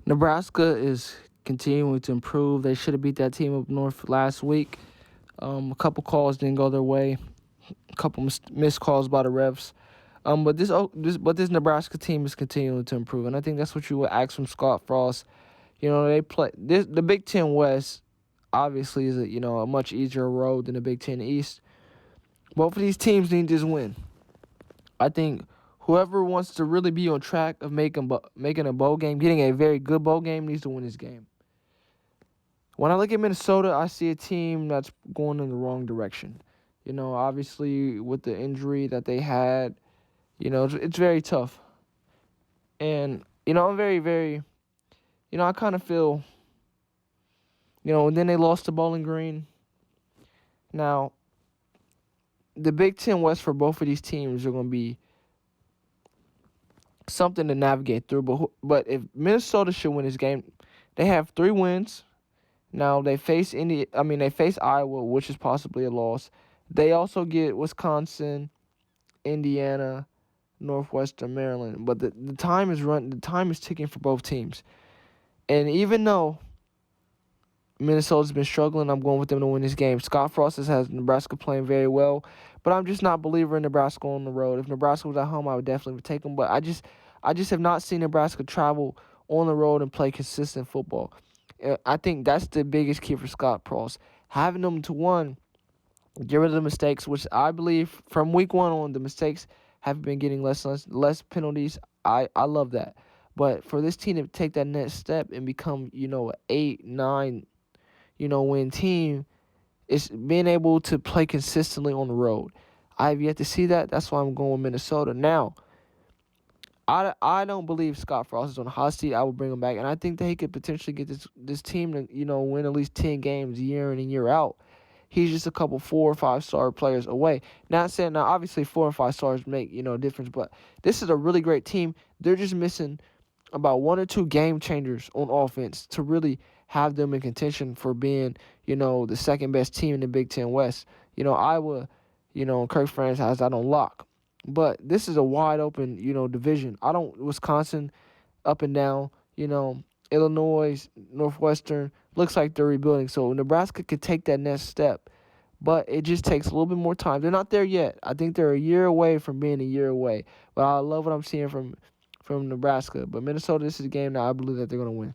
Nebraska is continuing to improve. They should have beat that team up north last week. A couple calls didn't go their way. A couple missed calls by the refs. But this Nebraska team is continuing to improve, and I think that's what you would ask from Scott Frost. They play this. The Big Ten West obviously is a much easier road than the Big Ten East. Both of these teams need to just win. I think whoever wants to really be on track of making a bowl game, getting a very good bowl game, needs to win this game. When I look at Minnesota, I see a team that's going in the wrong direction. Obviously with the injury that they had, it's very tough. And, I'm very, very, I kind of feel, and then they lost to Bowling Green. Now, the Big Ten West for both of these teams are going to be something to navigate through. But if Minnesota should win this game, they have 3 wins. Now they face they face Iowa, which is possibly a loss. They also get Wisconsin, Indiana, Northwestern Maryland. But the time is ticking for both teams. And even though Minnesota's been struggling, I'm going with them to win this game. Scott Frost has Nebraska playing very well, but I'm just not a believer in Nebraska on the road. If Nebraska was at home, I would definitely take them. But I just have not seen Nebraska travel on the road and play consistent football. I think that's the biggest key for Scott Frost. Having them to one, get rid of the mistakes, which I believe from week 1 on, the mistakes have been getting less penalties. I love that. But for this team to take that next step and become, an 8, 9, win team, it's being able to play consistently on the road. I have yet to see that. That's why I'm going with Minnesota. Now, I don't believe Scott Frost is on the hot seat. I will bring him back, and I think that he could potentially get this team to win at least 10 games year in and year out. He's just a couple 4 or 5 star players away. Not saying now, obviously 4 and 5 stars make a difference, but this is a really great team. They're just missing about 1 or 2 game changers on offense to really have them in contention for being the second best team in the Big Ten West. Iowa, Kirk Ferentz has that on lock. But this is a wide open, division. Wisconsin up and down, Illinois, Northwestern, looks like they're rebuilding. So Nebraska could take that next step, but it just takes a little bit more time. They're not there yet. I think they're a year away from being a year away. But I love what I'm seeing from Nebraska. But Minnesota, this is a game that I believe that they're going to win.